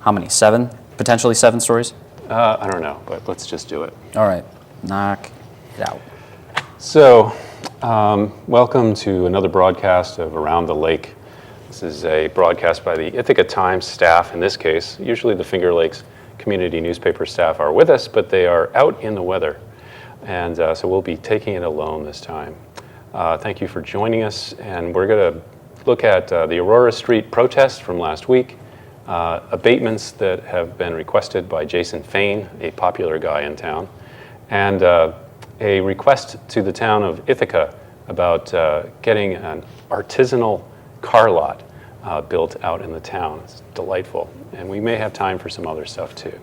how many? 7? Potentially 7 stories? I don't know, but let's just do it. All right. Knock it out. So, welcome to another broadcast of Around the Lake. This is a broadcast by the Ithaca Times staff. In this case, usually the Finger Lakes community newspaper staff are with us, but they are out in the weather. And so we'll be taking it alone this time. Thank you for joining us. And we're going to look at the Aurora Street protest from last week, abatements that have been requested by Jason Fain, a popular guy in town, and a request to the town of Ithaca about getting an artisanal car lot built out in the town. It's delightful. And we may have time for some other stuff too.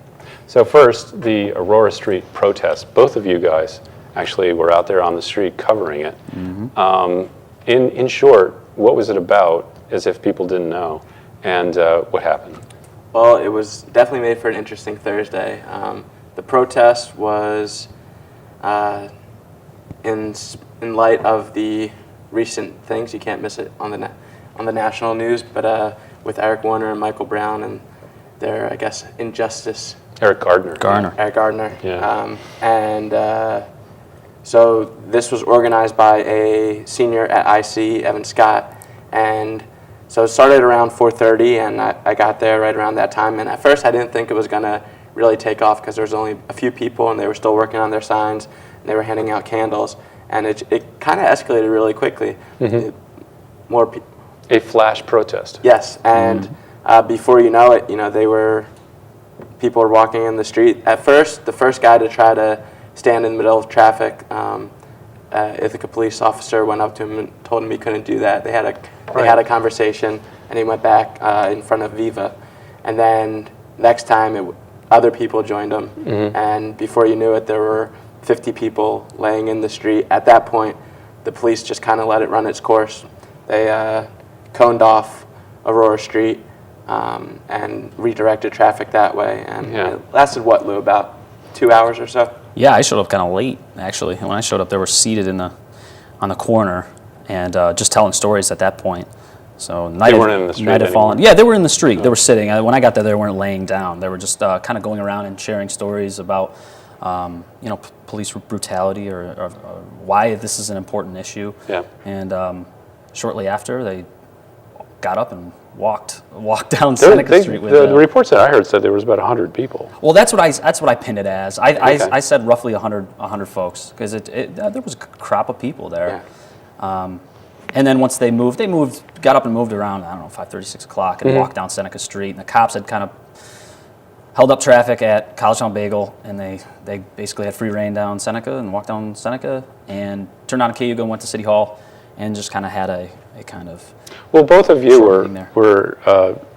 So first, the Aurora Street protest. Both of you guys actually were out there on the street covering it. Mm-hmm. In short, what was it about, as if people didn't know, and what happened? Well, it was definitely made for an interesting Thursday. The protest was in light of the recent things. You can't miss it on the national news, but with Eric Warner and Michael Brown and their, I guess, injustice. Eric Gardner. Eric Gardner. Yeah. So this was organized by a senior at IC, Evan Scott, and so it started around 4:30, and I got there right around that time. And at first, I didn't think it was going to really take off because there was only a few people, and they were still working on their signs, and they were handing out candles, and it kind of escalated really quickly. Mm-hmm. A flash protest. Yes, and before you know it, people were walking in the street. At first, the first guy to try to stand in the middle of traffic, Ithaca police officer went up to him and told him he couldn't do that. They had a conversation, and he went back in front of Viva. And then next time, other people joined him, and before you knew it, there were 50 people laying in the street. At that point, the police just kind of let it run its course. They coned off Aurora Street and redirected traffic that way. And it lasted, Lou, about 2 hours or so? Yeah, I showed up kind of late, actually. When I showed up, they were seated on the corner and just telling stories at that point. So they weren't in the street night had fallen. Yeah, they were in the street. They were sitting. When I got there, they weren't laying down. They were just kind of going around and sharing stories about police brutality or why this is an important issue. Yeah. And shortly after, they got up and walked down Seneca Street with the reports that I heard said there was about 100 people. Well, that's what I pinned it as. I said roughly 100 folks because there was a crop of people there. Yeah. And then once they got up and moved around, 5:30, 6 o'clock, and walked down Seneca Street. And the cops had kind of held up traffic at College Town Bagel, and they basically had free reign down Seneca and walked down Seneca and turned on a Cayuga and went to City Hall and just kind of had a kind of. Well, both of you were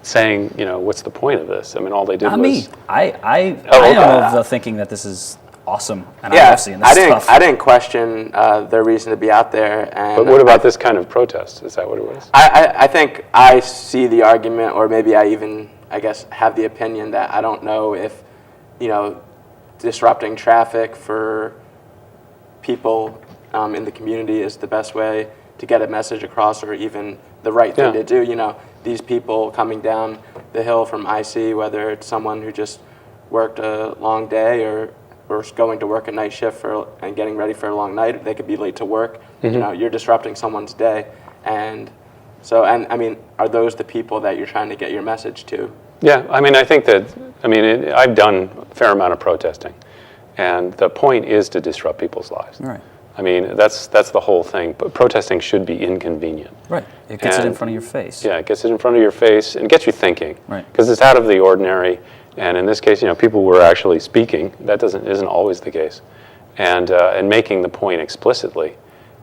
saying, what's the point of this? I mean, all they did was. Not me. I am of the thinking that this is awesome, and I love seeing this stuff. I didn't question their reason to be out there. But what about this kind of protest? Is that what it was? I think I see the argument, or maybe I guess, have the opinion that I don't know if, disrupting traffic for people in the community is the best way to get a message across, or even the right thing to do. These people coming down the hill from IC, whether it's someone who just worked a long day or going to work a night shift and getting ready for a long night, they could be late to work. Mm-hmm. You're disrupting someone's day, and I mean, are those the people that you're trying to get your message to? Yeah, I think that I've done a fair amount of protesting, and the point is to disrupt people's lives. Right. That's the whole thing. But protesting should be inconvenient. Right. It gets it in front of your face. Yeah, it gets it in front of your face and gets you thinking. Right. Because it's out of the ordinary. And in this case, people were actually speaking. That isn't always the case, and making the point explicitly.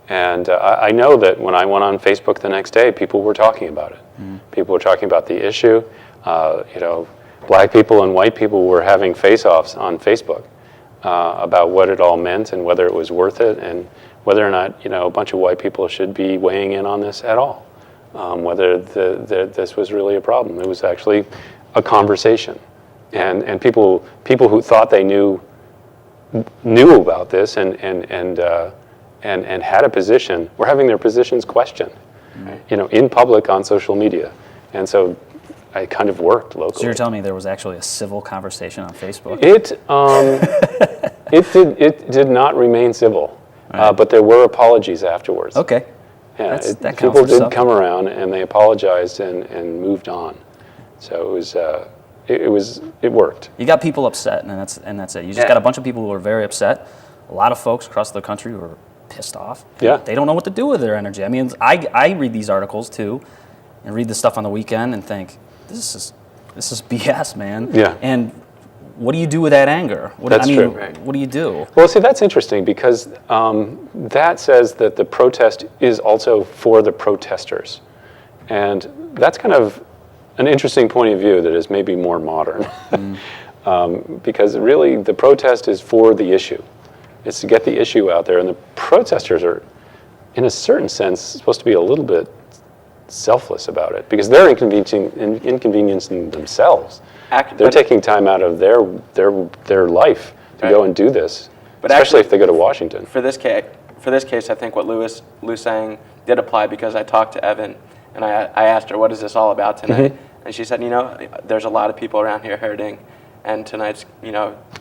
And I know that when I went on Facebook the next day, people were talking about it. Mm. People were talking about the issue. Black people and white people were having face-offs on Facebook about what it all meant and whether it was worth it, and whether or not a bunch of white people should be weighing in on this at all. Whether this was really a problem. It was actually a conversation. And people who thought they knew about this and had a position were having their positions questioned, in public on social media. And so it kind of worked locally. So you're telling me there was actually a civil conversation on Facebook? It did not remain civil, Right. but there were apologies afterwards. Okay. Yeah, That counts people for did something. come around and they apologized and moved on. So it worked. You got people upset, and that's it. You just got a bunch of people who are very upset. A lot of folks across the country who are pissed off. Yeah. They don't know what to do with their energy. I mean, I read these articles too, and read the stuff on the weekend and think, this is BS, man. Yeah. And what do you do with that anger? That's true. Right. What do you do? Well, see, that's interesting because that says that the protest is also for the protesters. And that's kind of an interesting point of view that is maybe more modern. Because really the protest is for the issue. It's to get the issue out there. And the protesters are, in a certain sense, supposed to be a little bit selfless about it because they're inconveniencing themselves. They're taking time out of their life to go and do this, But especially actually, if they go to Washington. For this case, I think what Lou's saying did apply because I talked to Evan and I asked her, what is this all about tonight? And she said, there's a lot of people around here hurting, and tonight's,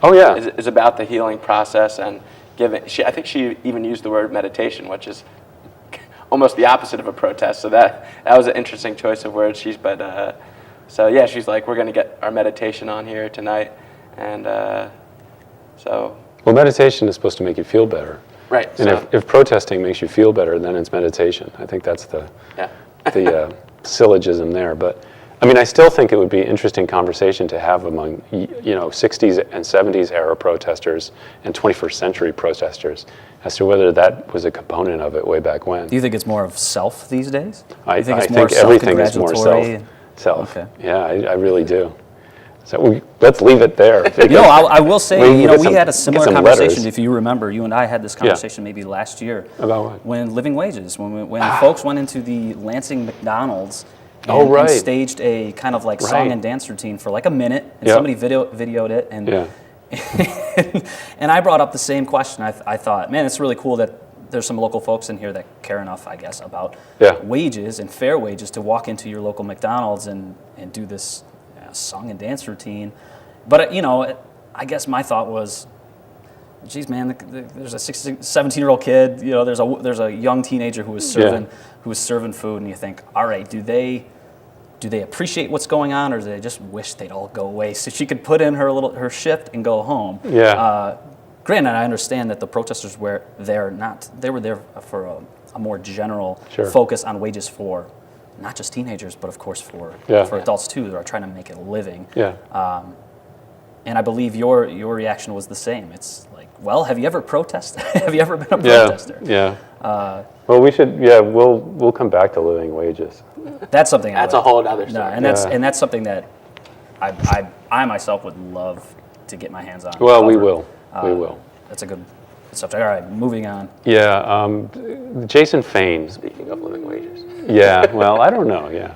Oh, yeah. is about the healing process and giving. I think she even used the word meditation, which is almost the opposite of a protest. So that was an interesting choice of words. She's like, we're going to get our meditation on here tonight, and so. Well, meditation is supposed to make you feel better. Right. And So, if protesting makes you feel better, then it's meditation. I think that's the syllogism there. But I mean, I still think it would be an interesting conversation to have among 60s and 70s era protesters and 21st century protesters as to whether that was a component of it way back when. Do you think it's more of self these days? I think it's think more everything is more self-congratulatory? self. Okay. Yeah, I really do. So let's leave it there. I will say, we had a similar some conversation. letters. If you remember, you and I had this conversation maybe last year. About what? When living wages, when folks went into the Lansing McDonald's and, Oh, right. and staged a kind of like song Right. and dance routine for like a minute, and Yep. somebody videoed it, and Yeah. and I brought up the same question. I thought, man, it's really cool that there's some local folks in here that care enough, I guess, about wages and fair wages to walk into your local McDonald's and do this song and dance routine. But I guess my thought was, geez, man, there's a 17-year-old kid. There's a young teenager who was serving food, and you think, all right, do they appreciate what's going on, or do they just wish they'd all go away so she could put in her shift and go home? Yeah. Granted, I understand that the protesters were there for a more general focus on wages for not just teenagers, but of course for adults too, that are trying to make a living. Yeah. And I believe your reaction was the same. It's like, well, have you ever protested? Have you ever been a protester? Yeah. Well, we should. Yeah, we'll come back to living wages. That's something. that's a whole other story. No, and that's something that I myself would love to get my hands on. Well, we will. We will. That's a good subject. All right, moving on. Yeah. Jason Fain. Speaking of living wages. Yeah. Well, I don't know. Yeah.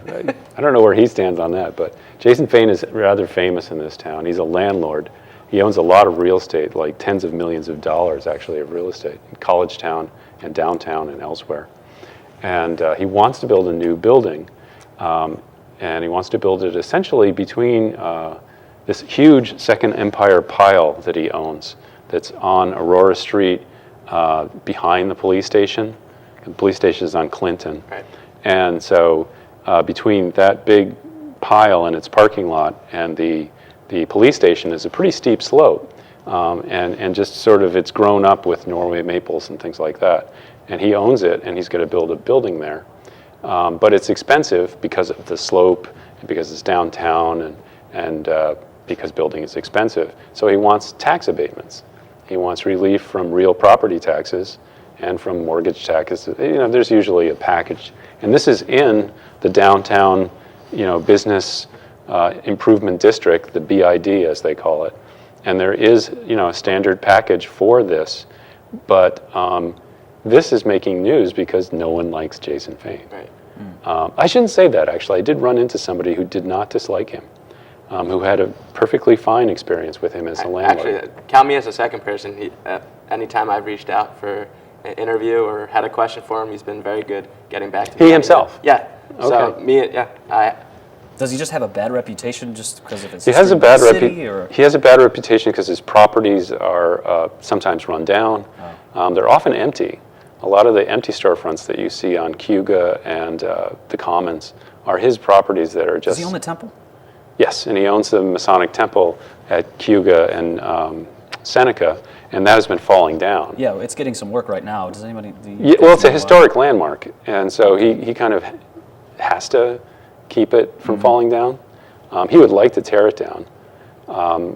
I don't know where he stands on that, but Jason Fain is rather famous in this town. He's a landlord. He owns a lot of real estate, like tens of millions of dollars actually of real estate in College Town and downtown and elsewhere. And he wants to build a new building, and he wants to build it essentially between this huge Second Empire pile that he owns that's on Aurora Street behind the police station. The police station is on Clinton. Right. And so between that big pile and its parking lot and the police station is a pretty steep slope. And just sort of it's grown up with Norway maples and things like that. And he owns it, and he's going to build a building there. But it's expensive because of the slope, and because it's downtown, and because building is expensive. So he wants tax abatements. He wants relief from real property taxes and from mortgage taxes. There's usually a package. And this is in the downtown, business improvement district, the BID as they call it. And there is, a standard package for this. But this is making news because no one likes Jason Fain. Right. I shouldn't say that, actually. I did run into somebody who did not dislike him, who had a perfectly fine experience with him as a landlord. Actually, count me as a second person. Anytime I've reached out for an interview or had a question for him, he's been very good getting back to me. He himself? Yeah. So Okay. Does he just have a bad reputation just because of his He has a history bad with the city, or? He has a bad reputation because his properties are sometimes run down. They're often empty. A lot of the empty storefronts that you see on Cayuga and the Commons are his properties that are just... Does he own the temple? Yes, and he owns the Masonic Temple at Cayuga and Seneca, and that has been falling down. Yeah, it's getting some work right now. Does anybody... Yeah, well, it's a historic landmark, and so he kind of has to keep it from falling down. He would like to tear it down.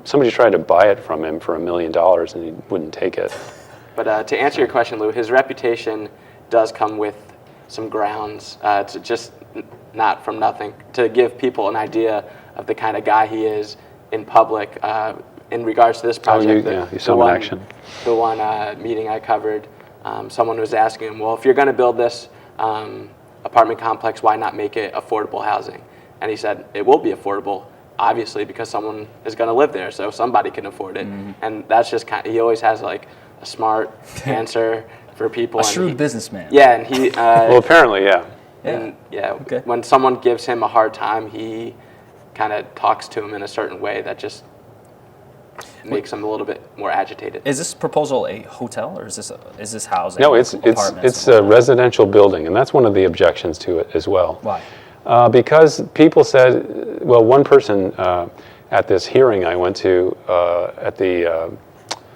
Somebody tried to buy it from him for $1 million, and he wouldn't take it. But to answer your question, Lou, his reputation does come with some grounds, to just not from nothing, to give people an idea of the kind of guy he is in public. In regards to this project, you saw him in action. The one meeting I covered, someone was asking him, well, if you're going to build this apartment complex, why not make it affordable housing? And he said, it will be affordable, obviously, because someone is going to live there, so somebody can afford it. And that's just kind of, he always has like a smart answer for people. A shrewd businessman. Yeah, and he... well, apparently, yeah. And Okay. When someone gives him a hard time, he kind of talks to him in a certain way that just makes him a little bit more agitated. Is this proposal a hotel, or is this housing? No, it's a residential building, and that's one of the objections to it as well. Why? Because people said, well, one person at this hearing I went to at the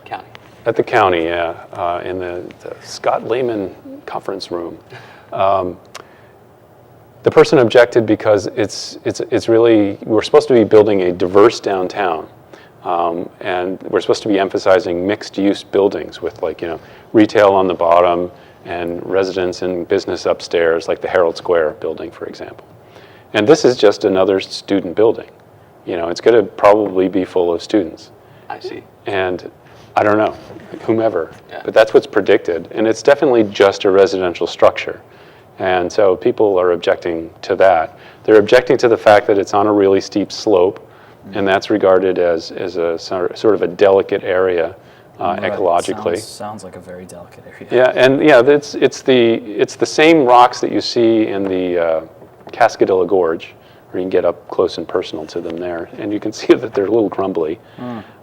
County. At the county, yeah, in the Scott Lehman conference room. The person objected because it's really, we're supposed to be building a diverse downtown. And we're supposed to be emphasizing mixed-use buildings with, like, retail on the bottom and residence and business upstairs, like the Herald Square building, for example. And this is just another student building. It's going to probably be full of students. I see. And I don't know, whomever, Yeah. but that's what's predicted. And it's definitely just a residential structure. And so people are objecting to that. They're objecting to the fact that it's on a really steep slope, and that's regarded as a sort of a delicate area ecologically. Sounds like a very delicate area. Yeah, and it's the same rocks that you see in the Cascadilla Gorge, where you can get up close and personal to them there, and you can see that they're a little crumbly.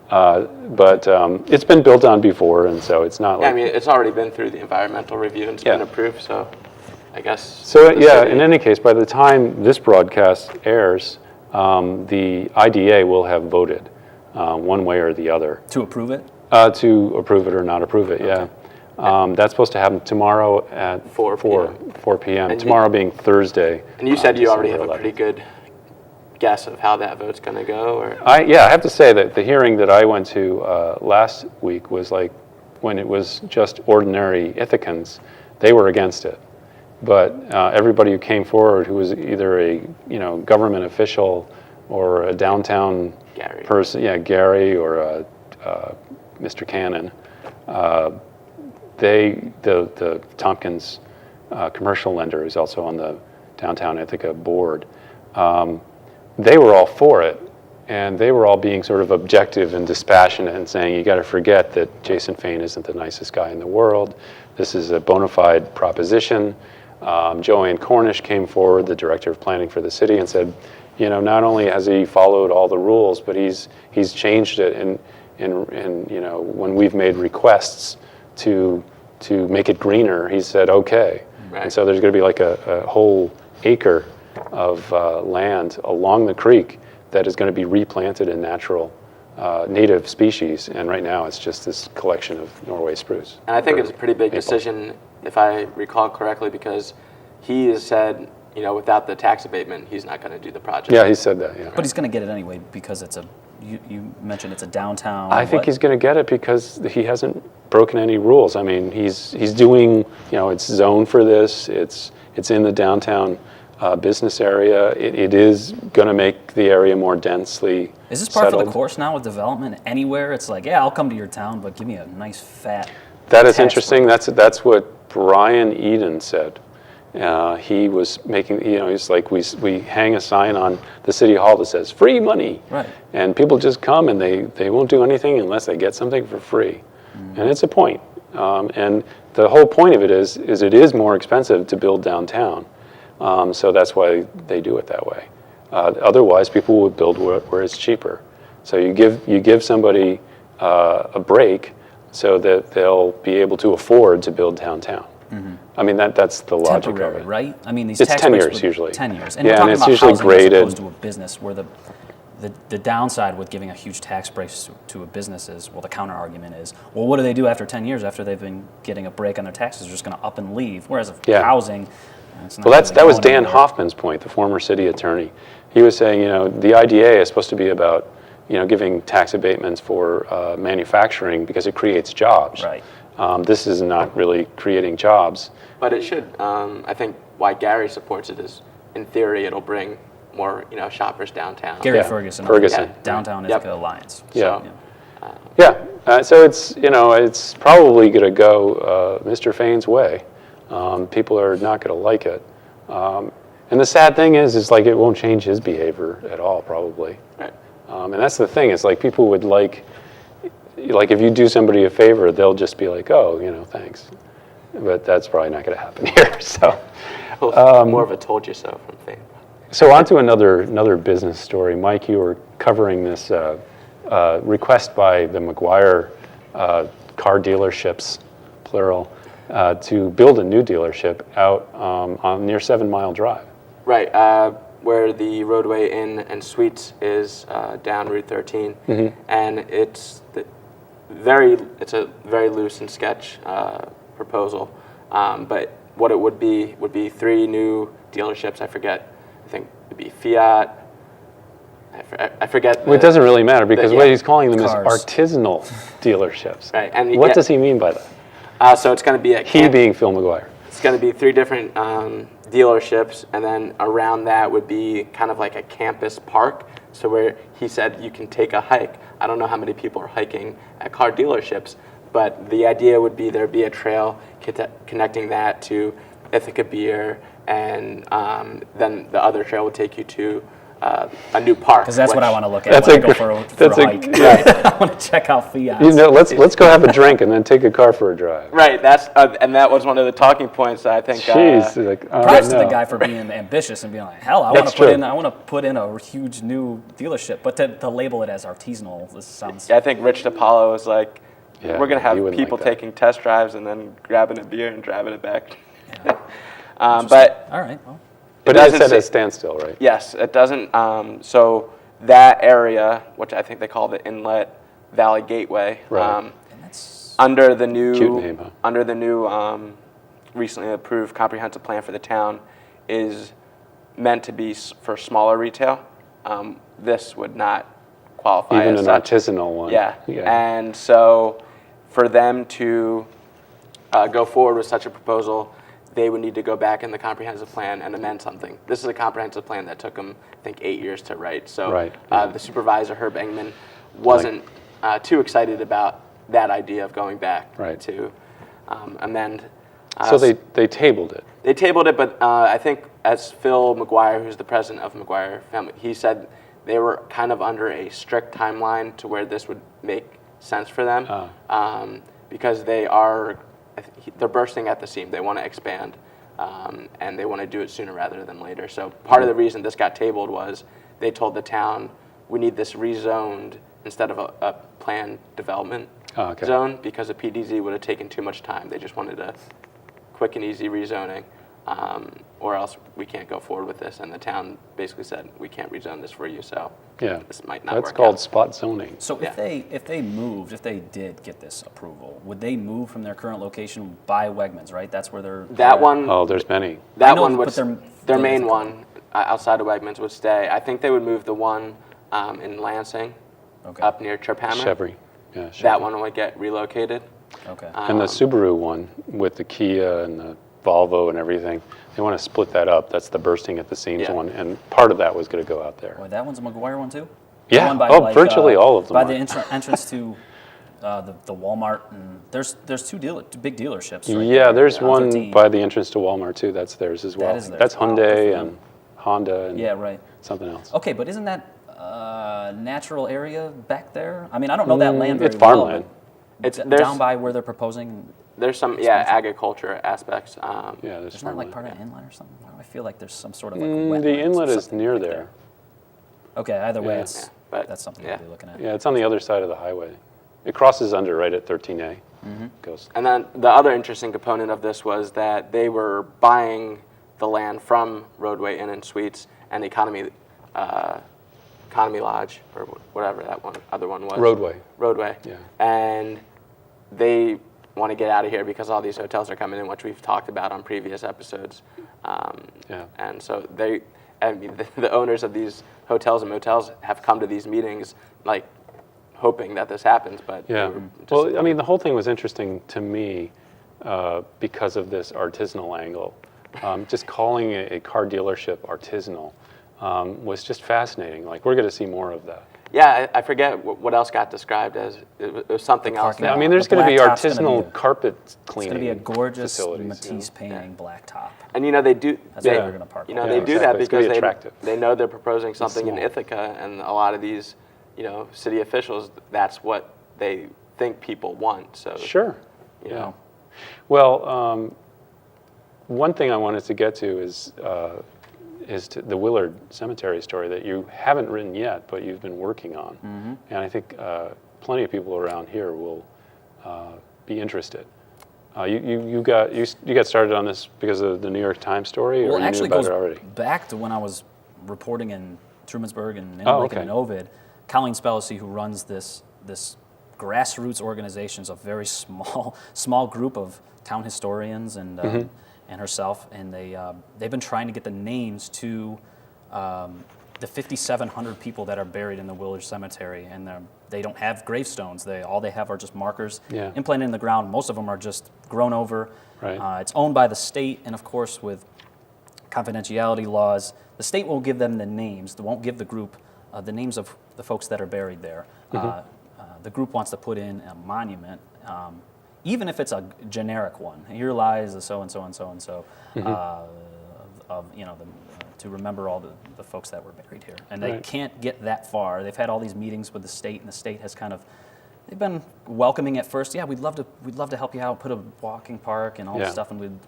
But it's been built on before, and so it's not like... I mean, it's already been through the environmental review and it's been approved, so I guess... So, yeah, in any case, by the time this broadcast airs, the IDA will have voted one way or the other. To approve it? To approve it or not approve it, yeah. That's supposed to happen tomorrow at 4 p.m. And tomorrow being Thursday. And you said you already have December a pretty good guess of how that vote's going to go? Or? I have to say that the hearing that I went to last week was like, when it was just ordinary Ithacans, they were against it. But everybody who came forward who was either a government official or a downtown person, Gary or Mr. Cannon, the Tompkins commercial lender who's also on the Downtown Ithaca board, they were all for it, and they were all being sort of objective and dispassionate and saying, you got to forget that Jason Fain isn't the nicest guy in the world. This is a bona fide proposition. Joanne Cornish came forward, the director of planning for the city, and said, not only has he followed all the rules, but he's changed it. And when we've made requests to make it greener, he said, okay. Right. And so there's going to be like a whole acre of land along the creek that is going to be replanted in natural native species, and right now it's just this collection of Norway spruce. And I think it's a pretty big decision, if I recall correctly, because he has said, without the tax abatement, he's not going to do the project. Yeah, he said that, yeah. But he's going to get it anyway because you mentioned it's a downtown. I think he's going to get it because he hasn't broken any rules. I mean, he's doing, it's zoned for this. It's in the downtown business area. It is going to make the area more densely Is this part settled. of the course now with development? Anywhere it's like, yeah, I'll come to your town, but give me a nice fat. That is interesting. That's what Brian Eden said. He was making, he's like, we hang a sign on the city hall that says free money, right? And people just come and they won't do anything unless they get something for free, and it's a point. And the whole point of it is it is more expensive to build downtown. So that's why they do it that way. Otherwise, people would build where it's cheaper. So you give somebody a break so that they'll be able to afford to build downtown. I mean, that's the logic of Temporary, it. right? I mean, these It's tax 10 breaks years would- usually. 10 years. Yeah, we're and talking it's about usually housing as graded. opposed to a business, where the downside with giving a huge tax break to a business is, well, the counter argument is, well, what do they do after 10 years after they've been getting a break on their taxes? They're just going to up and leave. Whereas Yeah. housing, it's not Well, really that was going Dan anywhere. Hoffman's point, the former city attorney. He was saying, the IDA is supposed to be about, giving tax abatements for manufacturing because it creates jobs. Right. This is not really creating jobs. But it should. I think why Gary supports it is, in theory, it'll bring more shoppers downtown. Gary Yeah. Ferguson, Ferguson. Downtown Yep. Ithaca Alliance. Yeah. So, Yeah, so it's probably going to go Mr. Fain's way. People are not going to like it. And the sad thing is like it won't change his behavior at all, probably. Right. And that's the thing. It's like people would like if you do somebody a favor, they'll just be like, oh, thanks. But that's probably not going to happen here. So, More of a told you so from Fame. so on to another business story. Mike, you were covering this request by the McGuire car dealerships, plural, to build a new dealership out on near 7 Mile Drive. Right, where the roadway Inn and Suites is down Route 13, and it's a very loose and sketch proposal. But what it would be 3 new dealerships. I think it'd be Fiat. I forget. Well, it doesn't really matter because what he's calling them Cars. is artisanal dealerships. Right, and What does he mean by that? So it's going to be He being Phil McGuire. It's going to be 3 different dealerships, and then around that would be kind of like a campus park. So where he said you can take a hike. I don't know how many people are hiking at car dealerships, but the idea would be there'd be a trail connecting that to Ithaca Beer, and then the other trail would take you to a new park. because that's what I want to look at That's when a I go for a hike. I want to check out Fiat. Let's go have a drink and then take a car for a drive. Right, and that was one of the talking points that I think. Jeez, Props to the no. guy for being ambitious and being like, hell, I That's want to true. put in a huge new dealership, but to label it as artisanal, this sounds. I think Rich DiPaolo was like, Yeah, we're going to have he wouldn't people like that. taking test drives and then grabbing a beer and driving it back. Yeah. But All right, well, But it it doesn't said say- at standstill, right? yes, it doesn't. So that area, which I think they call the Inlet Valley Gateway, Right. and that's under the new Cute name, huh? under the new recently approved comprehensive plan for the town, is meant to be for smaller retail. This would not qualify Even as an such. artisanal one. Yeah. And so for them to go forward with such a proposal, they would need to go back in the comprehensive plan and amend something. This is a comprehensive plan that took them, I think, 8 years to write. So Right. the supervisor, Herb Engman, wasn't too excited about that idea of going back Right. to amend. So they tabled it. They tabled it, but I think as Phil McGuire, who's the president of McGuire Family, he said they were kind of under a strict timeline to where this would make sense for them, because they're bursting at the seam. They want to expand, and they want to do it sooner rather than later. So part of the reason this got tabled was they told the town, we need this rezoned instead of a planned development zone, because a PDZ would have taken too much time. They just wanted a quick and easy rezoning, or else we can't go forward with this. And the town basically said, we can't rezone this for you, so Yeah. this might not That's work called out. spot zoning. so if they did get this approval, would they move from their current location by Wegmans, right? That's where they're That one, Oh, there's many. that I know, one would, but their their main buildings- one outside of Wegmans would stay. I think they would move the one in Lansing Okay. up near Chirpammer. Chevry. Yeah, Chevry. That one would get relocated. Okay. And the Subaru one with the Kia and the Volvo and everything, they want to split that up. That's the bursting at the seams Yeah. one, and part of that was going to go out there. Boy, that one's a McGuire one too? Yeah. The one by, Oh, virtually all of them By are. the entrance to the Walmart, and there's two big dealerships. Right Yeah, there there's on one 13. by the entrance to Walmart too. That's theirs as well. is theirs. That's Wow, good Hyundai for them. and Honda and Yeah, right. something else. Okay, but isn't that natural area back there? I mean, I don't know that land very It's farmland. well. It's but there's down by where they're proposing. there's some agriculture aspects. Yeah, there's Isn't that like farmland. part of an inlet or something? I feel like there's some sort of like The wetlands or inlet is something near right there. Okay, either way, Yeah. that's something yeah. we'll be looking at. Yeah, it's on the other side of the highway. It crosses under right at 13A. Goes. And then the other interesting component of this was that they were buying the land from Roadway Inn and Suites and Economy Lodge, or whatever that other one was. Roadway. Yeah. And they want to get out of here because all these hotels are coming in, which we've talked about on previous episodes. And so the owners of these hotels and motels have come to these meetings like hoping that this happens, but yeah. Well, I mean, the whole thing was interesting to me because of this artisanal angle. Just calling a car dealership artisanal was just fascinating. Like, we're going to see more of that. Yeah, I forget what else got described as. It was something else. I mean, there's going to be artisanal carpet cleaning. It's going to be a gorgeous facilities, Matisse painting blacktop. And they do. That's where we're going to park. They exactly. do that It's gonna because be they know they're proposing something in small. Ithaca, and a lot of these, city officials, that's what they think people want. So Sure. you know. Well, one thing I wanted to get to is to the Willard Cemetery story that you haven't written yet, but you've been working on, and I think plenty of people around here will be interested. You got started on this because of the New York Times story, or Well, it you actually knew about goes it already? back to when I was reporting in Trumansburg and Oh, Lake and okay. Ovid. Colleen Spellacy, who runs this grassroots organization, is a very small group of town historians and herself, and they've been trying to get the names to the 5,700 people that are buried in the Willard Cemetery, and they don't have gravestones. All they have are just markers implanted in the ground. Most of them are just grown over. Right. It's owned by the state, and of course, with confidentiality laws, the state won't give them the names. They won't give the group the names of the folks that are buried there. The group wants to put in a monument, even if it's a generic one. Here lies the so and so and so and so, to remember all the folks that were buried here. And they can't get that far. They've had all these meetings with the state, and the state has they've been welcoming at first. Yeah, we'd love to help you out, put a walking park and all this stuff, and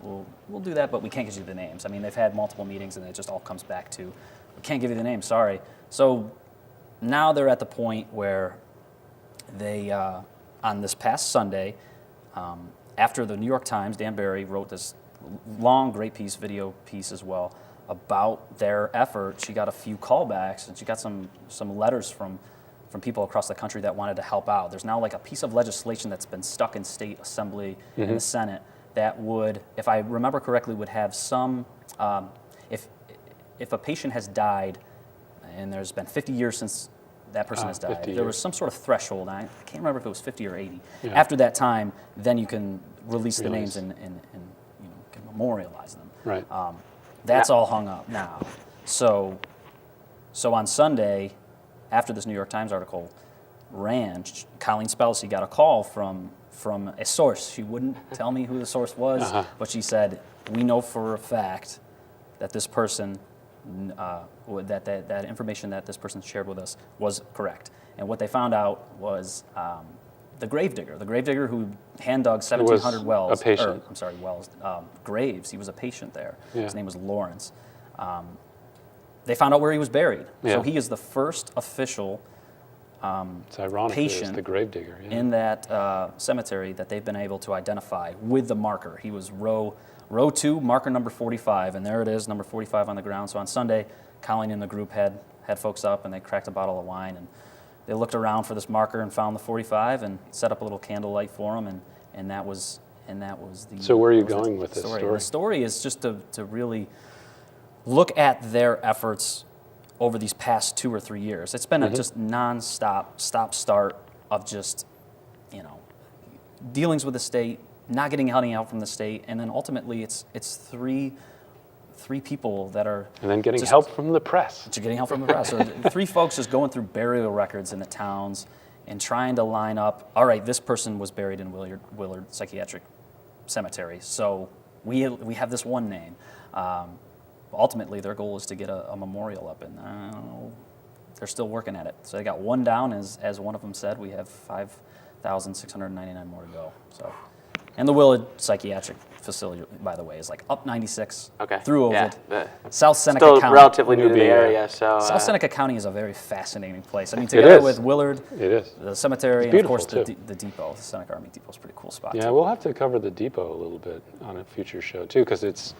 we'll do that, but we can't give you the names. I mean, they've had multiple meetings, and it just all comes back to, we can't give you the names, sorry. So now they're at the point where they, on this past Sunday, after the New York Times, Dan Barry wrote this long, great video piece as well, about their effort. She got a few callbacks, and she got some letters from people across the country that wanted to help out. There's now like a piece of legislation that's been stuck in state assembly and the Senate that would, if I remember correctly, would have some, if a patient has died and there's been 50 years since that person has died, there was some sort of threshold. I can't remember if it was 50 or 80. Yeah. After that time, then you can release the names and can memorialize them. Right. That's all hung up now. So on Sunday, after this New York Times article ran, Colleen Spellacy got a call from a source. She wouldn't tell me who the source was, but she said, we know for a fact that this person, that information that this person shared with us was correct. And what they found out was the gravedigger who hand dug 1,700 wells. A patient. Graves. He was a patient there. Yeah. His name was Lawrence. They found out where he was buried. Yeah. So he is the first official It's ironic that it's patient the gravedigger. Yeah. in that cemetery that they've been able to identify with the marker. He was row 2, marker number 45, and there it is, number 45 on the ground. So on Sunday, Colleen and the group had folks up, and they cracked a bottle of wine, and they looked around for this marker and found the 45 and set up a little candlelight for them, and that was the. So where are you going with this story? The story is just to really look at their efforts over these past 2 or 3 years. It's been a just non-stop, stop-start of just, dealings with the state, not getting any help from the state, and then ultimately it's three people that are... And then getting help from the press. Getting help from the press. So 3 folks just going through burial records in the towns and trying to line up, all right, this person was buried in Willard Psychiatric Cemetery, so we have this one name. Ultimately, their goal is to get a memorial up, and they're still working at it. So they got one down, as one of them said. We have 5,699 more to go. So, and the Willard Psychiatric facility, by the way, is like up 96 Okay. through Ovid. Yeah. South Seneca Still County. relatively new to the Newbie, area, so. South Seneca County is a very fascinating place. I mean, It together is. with Willard, It is. the cemetery, It's and of course beautiful, the depot, the Seneca Army Depot is a pretty cool spot. Yeah, too. we'll have to cover the depot a little bit on a future show too, because it's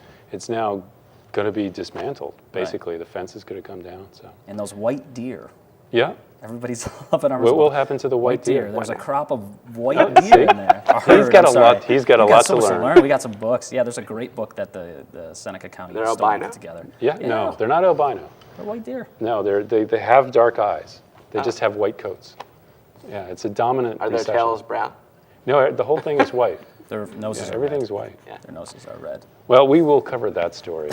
now going to be dismantled. Basically, the fence is going to come down. So. And those white deer. Yeah. Everybody's loving our What will happen to the white deer? There's a crop of white Oh, deer see? in there. He's got a lot. He's got a lot to learn. We got some books. Yeah, there's a great book that the Seneca County They're Historian albino? put together. Yeah, no, they're not albino. They're white deer. No, they have dark eyes. They just have white coats. Yeah, it's a dominant. Are their recession. tails brown? No, the whole thing is white. Their noses Yeah, are everything's red. white. Yeah. Their noses are red. Well, we will cover that story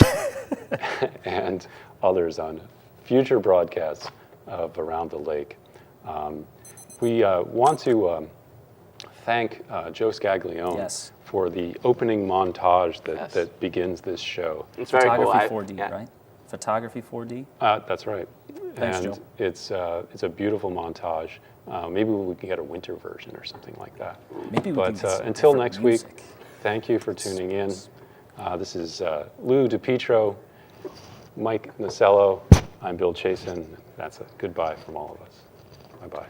and others on future broadcasts of Around the Lake. We want to thank Joe Scaglione Yes. for the opening montage that, Yes. that begins this show. It's very cool. Photography 4D, yeah. right? Photography 4D. That's right. Thanks, and Joe. it's a beautiful montage. Maybe we can get a winter version or something like that. Maybe we But can get some until different next music. week, thank you for tuning in. This is Lou DiPietro, Mike Nocella. I'm Bill Chaisson. That's a goodbye from all of us. Bye-bye.